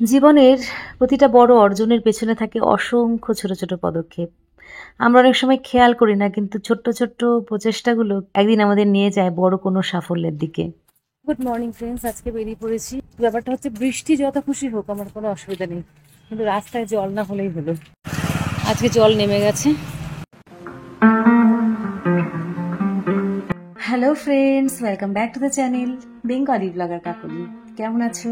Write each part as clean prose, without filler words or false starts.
জীবনের প্রতিটা বড় অর্জনের পেছনে থাকে অসংখ্য ছোট ছোট পদক্ষেপ। আমরা অনেক সময় খেয়াল করি না, কিন্তু ছোট্ট ছোট্ট প্রচেষ্টাগুলো একদিন আমাদের নিয়ে যায় বড় কোনো সাফল্যের দিকে। গুড মর্নিং ফ্রেন্ডস, আজকে বেরিয়ে পড়েছি। ব্যাপারটা হচ্ছে বৃষ্টি যত খুশি হোক আমার কোনো অসুবিধা নেই, কিন্তু রাস্তায় জল না হলেই হলো। আজকে জল নেমে গেছে। Hello friends, welcome back to the channel Bengali blogger Kakoli. কেমন আছো?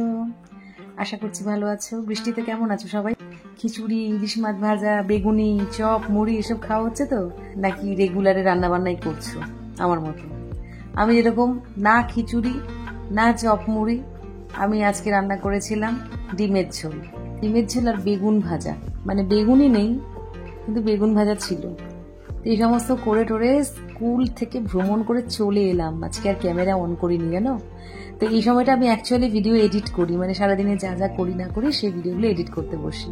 আশা করছি ভালো আছো। বৃষ্টিতে কেমন আছো সবাই? খিচুড়ি, ইলিশ মাছ ভাজা, বেগুনি, চপ, মুড়ি এসব খাওয়া হচ্ছে তো, নাকি রেগুলারে রান্না বান্নাই করছো আমার মতো? আমি যেরকম না খিচুড়ি না চপ মুড়ি, আমি আজকে রান্না করেছিলাম ডিমের ঝোল। ডিমের ঝোল আর বেগুন ভাজা, মানে বেগুনই নেই কিন্তু বেগুন ভাজা ছিল। এই সমস্ত করে টোরে স্কুল থেকে ভ্রমণ করে চলে এলাম। আজকে আর ক্যামেরা অন করিনি জানো তো। এই সময়টা আমি অ্যাকচুয়ালি ভিডিও এডিট করি, মানে সারাদিনে যা যা করি না করি সেই ভিডিওগুলো এডিট করতে বসি।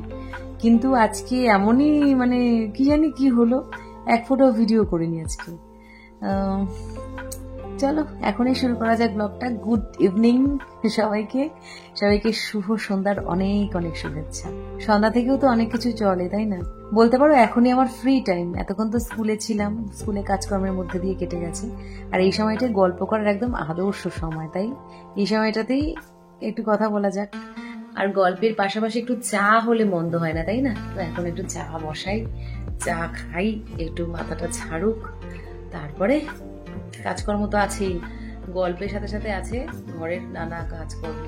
কিন্তু আজকে এমনই মানে কি জানি কি হলো, এক ফোটাও ভিডিও করিনি আজকে। চলো এখনই শুরু করা যাক ব্লগটা। গুড ইভিনিং সবাইকে, সবাইকে শুভ সন্ধ্যার অনেক অনেক শুভেচ্ছা। সন্ধ্যা থেকেও তো অনেক কিছু চলে, তাই না? বলতে পারো এখনই আমার ফ্রি টাইম। এতক্ষণ তো স্কুলে ছিলাম, স্কুলে কাজকর্মের মধ্যে দিয়ে কেটে গেছে। আর এই সময়টাই গল্প করার একদম আদর্শ সময়, তাই এই সময়টাতেই একটু কথা বলা যাক। আর গল্পের পাশাপাশি একটু চা হলে মন্দ হয় না, তাই না? তো এখন একটু চা বসাই, চা খাই, একটু মাথাটা ছাড়ুক, তারপরে কাজকর্ম তো আছেই। গল্পের সাথে সাথে আছে ঘরের নানা কাজকর্ম,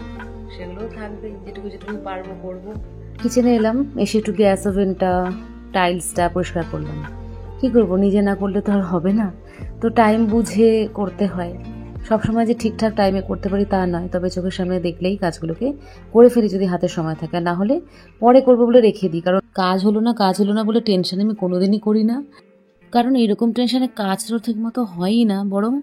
সেগুলোও থাকবে। যেটুকু যেটুকু পারবো করবো। কিচেনে এলাম, এসে একটু গ্যাস ওভেনটা টাইলসটা পরিষ্কার করলাম। কি করবো, নিজে না করলে তো আর হবে না, তো টাইম বুঝে করতে হয়। সবসময় যে ঠিকঠাক টাইমে করতে পারি তা নয়, তবে চোখের সামনে দেখলেই কাজগুলোকে করে ফেলি যদি হাতে সময় থাকে। না হলে পরে করবো বলে রেখে দিই, কারণ কাজ হলো না বলে টেনশন আমি কোনোদিনই করি না। কারণ এইরকম টেনশনে কাজটা ঠিক মতো হয়ই না, বরং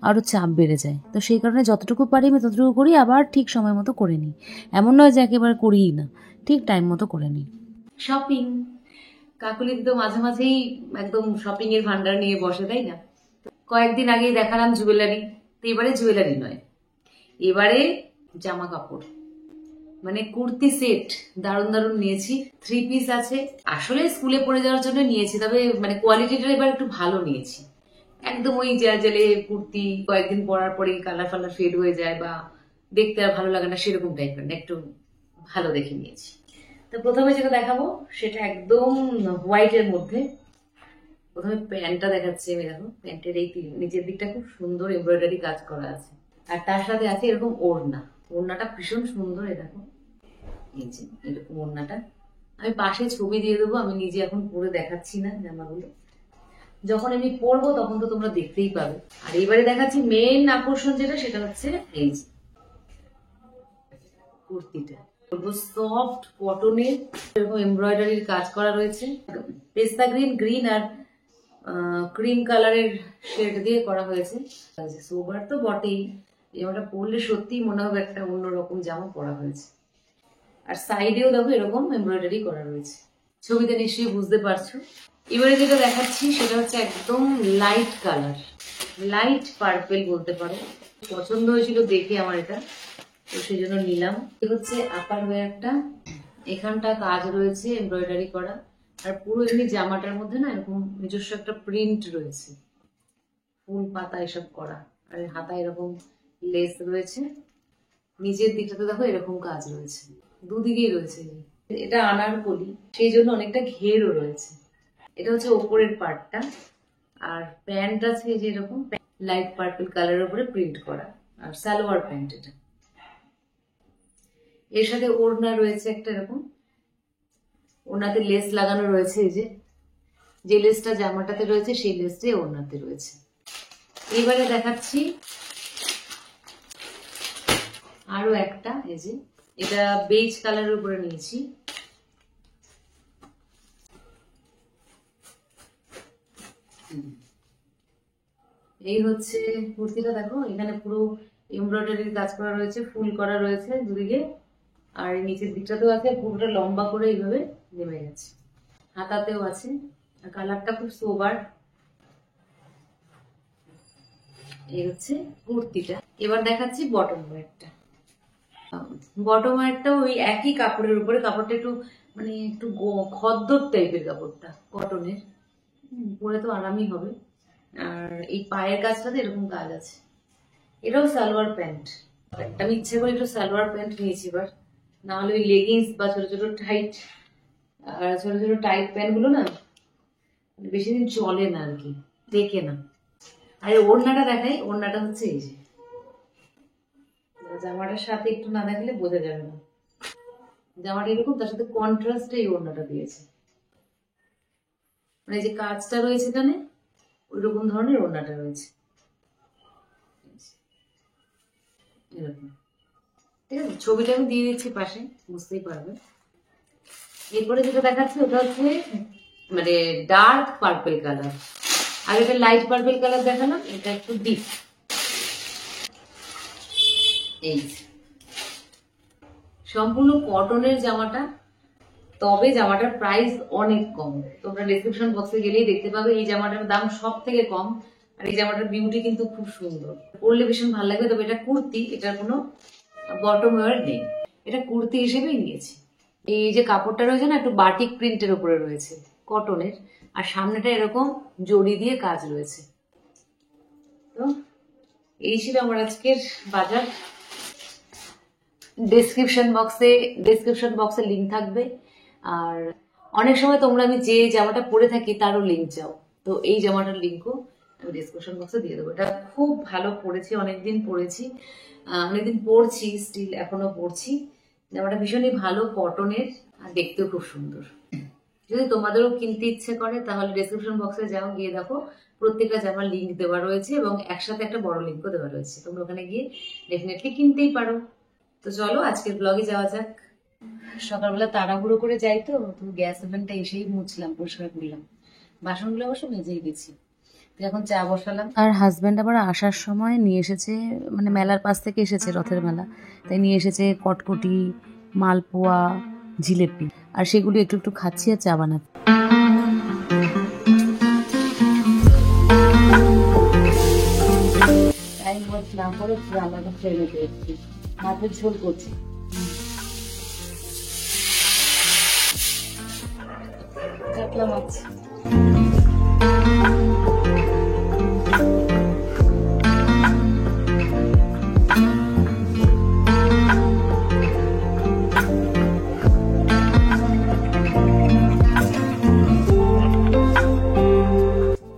আরও চাপ বেড়ে যায়। তো সেই কারণে যতটুকু পারি আমি ততটুকু করি, আবার ঠিক সময় মতো করে নিই। এমন নয় যে একেবারে করিই না, ঠিক টাইম মতো করে নিই। শপিং, কাকুলি তো মাঝে মাঝেই একদম শপিং এর ভান্ডার নিয়ে বসে, তাই না? কয়েকদিন আগেই দেখালাম জুয়েলারি, তো এবারে জুয়েলারি নয়, এবারে জামা কাপড়, মানে কুর্তি সেট দারুণ দারুণ নিয়েছি। 3 পিস আছে, আসলে স্কুলে পরে যাওয়ার জন্য নিয়েছি, তবে মানে কোয়ালিটিটা এবার একটু ভালো নিয়েছি। একদম ওই জেলে কুর্তি কয়েকদিন পরার পরেই কালার ফালার ফেড হয়ে যায় বা দেখতে আর ভালো লাগে না, সেরকম টাইপের না, একটু ভালো দেখে নিয়েছি। তো প্রথমে যেটা দেখাবো সেটা একদম হোয়াইটের মধ্যে। প্রথমে প্যান্টটা দেখাচ্ছি আমি। দেখো প্যান্টের এই নিচের দিকটা খুব সুন্দর এমব্রয়ডারি কাজ করা আছে, আর তার সাথে আছে এরকম ওড়না। ওড়নাটা ভীষণ সুন্দর, এ দেখো এই যে এরকম ওড়নাটা। আমি পাশে ছবি দিয়ে দেবো, আমি নিজে এখন পরে দেখাচ্ছি না জামাগুলো, যখন আমি পরবো তখন তো তোমরা দেখতেই পাবে। আর এবারে দেখাচ্ছি মেন আকর্ষণ যেটা, সেটা হচ্ছে এই যে কুর্তিটা। সফট কটনের এরকম এমব্রয়ডারির কাজ করা রয়েছে, পেস্তা গ্রিন আর ক্রিম কালারের শেড দিয়ে করা হয়েছে। সোবার তো বটেই, জামাটা পরলে সত্যিই মনে হবে একটা অন্যরকম জামা পরা হয়েছে। আর সাইডেও দেখো এরকম এমব্রয়ডারি করা রয়েছে, ছবিতে নিশ্চয়ই বুঝতে পারছো। এবারে যেটা দেখাচ্ছি সেটা হচ্ছে একদম লাইট কালার, লাইট পার্পেল বলতে পারো। পছন্দ হয়েছিল দেখে আমার এটা, তো সেই জন্য নিলাম। এটা হচ্ছে আপার ওয়্যারটা, এখানটা কাজ রয়েছে এমব্রয়ডারি করা, আর পুরো এমনি জামাটার মধ্যে না এরকম নিজস্ব একটা প্রিন্ট রয়েছে, ফুল পাতা এসব করা। আর হাতা এরকম লেস রয়েছে, নিচের দিকটাতে দেখো এরকম কাজ রয়েছে, দুদিকেই রয়েছে। এটা আনারকলি, সেই জন্য অনেকটা ঘেরও রয়েছে। এটা হচ্ছে ওপরের পার্টটা, আর প্যান্ট আছে যে এরকম লাইট পার্পল কালারের উপরে প্রিন্ট করা, আর সালোয়ার প্যান্ট এটা। এর সাথে ওড়না রয়েছে একটা এরকম, ওড়নাতে লেস লাগানো রয়েছে। এই যে লেসটা জামাটাতে রয়েছে সেই লেসটাই ওড়নাতে রয়েছে। এইবারে দেখাচ্ছি আরো একটা, এই যে এটা বেজ কালারের উপরে নিয়েছি। এই হচ্ছে কুর্তিটা, দেখো এখানে পুরো এমব্রয়ডারির কাজ করা রয়েছে, ফুল করা রয়েছে দুদিকে, আর নিচের দিকটাতেও আছে, পুরোটা লম্বা করে এইভাবে নেমে গেছে। হাতাতেও আছে, আর কালারটা খুব সোবার। এই হচ্ছে কুর্তিটা। এবার দেখাচ্ছি বটম ওয়্যারটা। বটম একটা ওই একই কাপড়ের উপরে, কাপড়টা একটু মানে একটু খদ্দর টাইপের কাপড়টা, কটনের, পরে তো আরামই হবে। আর এই পায়ের কাজটাতে এরকম কাজ আছে। এটাও সালোয়ার প্যান্ট, আমি ইচ্ছে করে একটু সালোয়ার প্যান্ট নিয়েছি এবার, না হলে ওই লেগিংস বা ছোট ছোট টাইট আর ছোট ছোট টাইট প্যান্ট গুলো না বেশি দিন চলে না আর কি, দেখে না। আর ওড়নাটা দেখাই, ওড়নাটা হচ্ছে এই যে, জামাটার সাথে একটু না দেখালে বোঝা যাবে না। জামাটা এরকম, তার সাথে কন্ট্রাস্টে এই ওড়নাটা দিয়েছে, মানে যে কাজটা রয়েছে এখানে ওই রকম ধরনের ওড়নাটা রয়েছে এরকম। ঠিক আছে, ছবিটা আমি দিয়ে দিচ্ছি পাশে, বুঝতেই পারবে। এরপরে যেটা দেখাচ্ছি ওটা হচ্ছে মানে ডার্ক পার্পল কালার, আর এটা লাইট পার্পল কালার দেখালাম, এটা একটু ডিপ। এই সম্পূর্ণ কটনের জামাটা, তবে জামাটার প্রাইস অনেক কম। তোমরা ডেসক্রিপশন বক্সে গেলেই দেখতে পাবে এই জামাটার দাম সব থেকে কম। আর এই জামাটার বিউটি কিন্তু খুব সুন্দর, পরলে ভীষণ ভালো লাগবে। তবে এটা কুর্তি, এটার কোনো বটম ওয়্যার নেই, এটা কুর্তি হিসেবেই নিয়েছি। এই যে কাপড়টা রয়েছে না, একটু বাটিক প্রিন্টের উপরে রয়েছে, কটনের, আর সামনেটা এরকম জড়ি দিয়ে কাজ রয়েছে। তো এই ছিল আমার আজকের বাজার। ডেসক্রিপশন বক্সে লিঙ্ক থাকবে। আর অনেক সময় তোমরা আমি যে জামাটা পরে থাকি তারও লিঙ্ক চাও, তো এই জামাটার লিঙ্কও আমি ডেসক্রিপশন বক্সে দিয়ে দেবো। এটা খুব ভালো পড়েছি, অনেকদিন পড়েছি, অনেকদিন পরছি, স্টিল এখনো পরছি। জামাটা ভীষণই ভালো, কটনের, আর দেখতেও খুব সুন্দর। যদি তোমাদেরও কিনতে ইচ্ছে করে তাহলে ডেসক্রিপশন বক্সে যাও, গিয়ে দেখো প্রত্যেকটা জামার লিঙ্ক দেওয়া রয়েছে এবং একসাথে একটা বড় লিঙ্কও দেওয়া রয়েছে, তোমরা ওখানে গিয়ে ডেফিনেটলি কিনতেই পারো। তো চলো আজকের ব্লগে যাওয়া যাক। সকালবেলা তাড়াহুড়ো করে যাই, তো গ্যাস ওভেনটা এসেই মুছলাম, পরিষ্কার করলাম, বাসনগুলো অবশ্য মেজেই গেছি। এখন চা বসালাম। আর হাজব্যান্ড আবার আসার সময় নিয়ে এসেছে, মানে মেলার পাশ থেকে এসেছে, রথের মেলা, তাই নিয়ে এসেছে কটকটি, মালপোয়া, জিলেপি, আর সেগুলি একটু একটু খাচ্ছি আর চা বানাচ্ছি। টাইম ওয়াচ না করে আমাকে ট্রেনে পেয়েছি, মাছের ঝোল করছি। কাতলা মাছ,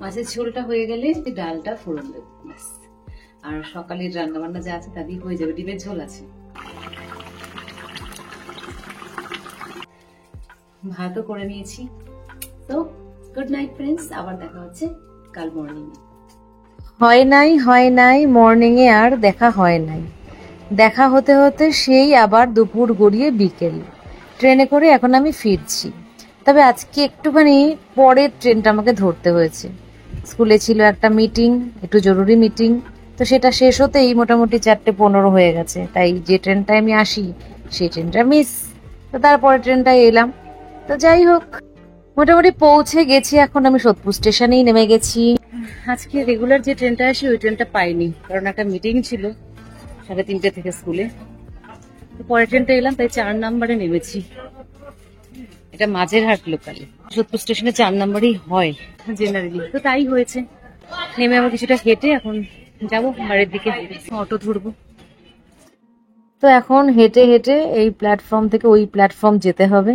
মাছের ঝোলটা হয়ে গেলে ডালটা ফোড়ন দেবো, আর সকালের রান্না বান্না যা আছে তা দিয়ে হয়ে যাবে। ডিমের ঝোল আছে, ভাতও করে নিয়েছি। তো গুড নাইট ফ্রেন্ডস, আবার দেখা হচ্ছে কাল মর্নিং। হয় নাই মর্নিং এ আর দেখা হয় নাই, দেখা হতে হতে সেই আবার দুপুর গড়িয়ে বিকেল। ট্রেনে করে এখন আমি ফিরছি, তবে আজকে একটুখানি পরের ট্রেনটা আমাকে ধরতে হয়েছে। স্কুলে ছিল একটা মিটিং, একটু জরুরি মিটিং, তো সেটা শেষ হতেই মোটামুটি 4:15 হয়ে গেছে। তাই যে ট্রেনটায় আমি আসি সেই ট্রেনটা মিস, তো তারপরে ট্রেনটায় এলাম। তো যাই হোক, মোটামুটি পৌঁছে গেছি। এখন আমি সোদপুর স্টেশনেই নেমে গেছি। আজকে রেগুলার যে ট্রেনটা আসি ওই ট্রেনটা পাইনি, কারণ একটা মিটিং ছিল 3:30 থেকে স্কুলে। তো পরের ট্রেনটা এলাম, তাই 4 নম্বরে নেমেছি। এটা মাঝেরহাট লোকালে, সোদপুর স্টেশনে 4 নম্বরই হয় জেনারেলি, তো তাই হয়েছে। নেমে আমার কিছুটা হেঁটে এখন যাবো বাড়ির দিকে, অটো ধরবো। তো এখন হেঁটে হেঁটে এই প্ল্যাটফর্ম থেকে ওই প্ল্যাটফর্ম যেতে হবে,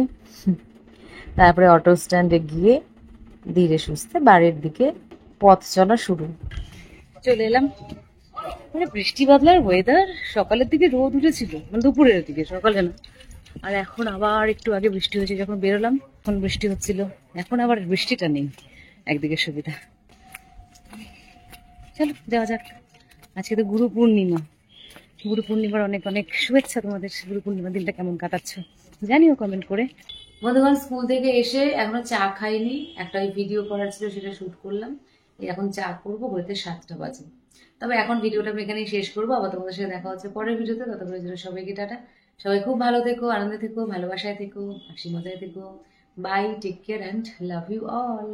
তারপরে অটো স্ট্যান্ডে গিয়ে ধীরে সুস্থে বাড়ির দিকে পথ চলা শুরু। চলে এলাম, মানে বৃষ্টি বাদলার ওয়েদার। সকালের দিকে রোদ উঠেছিল, মানে দুপুরের দিকে, সকালে না। আর এখন আবার একটু আগে বৃষ্টি হয়েছে, যখন বেরোলাম তখন বৃষ্টি হচ্ছিল, এখন আবার বৃষ্টিটা নেই, একদিকে সুবিধা। চলো যাওয়া যাক। আজকে তো গুরু পূর্ণিমা, গুরু পূর্ণিমার অনেক অনেক শুভেচ্ছা তোমাদের। গুরু পূর্ণিমার দিনটা কেমন কাটাচ্ছ জানিও কমেন্ট করে। বন্ধুগণ, স্কুল থেকে এসে এখনো চা খাইনি, একটা ভিডিও করার ছিল সেটা শুট করলাম, এখন চা করবো, বলতে 7টা বাজে। তবে এখন ভিডিওটা আমি এখানেই শেষ করবো, আবার তোমাদের সাথে দেখা হচ্ছে পরের ভিডিওতে। ততক্ষণের জন্য সবাইকে টাটা, সবাই খুব ভালো থেকো, আনন্দে থেকো, ভালোবাসায় থেকো, হাসি মজায় থেকো। Bye, take care and love you all.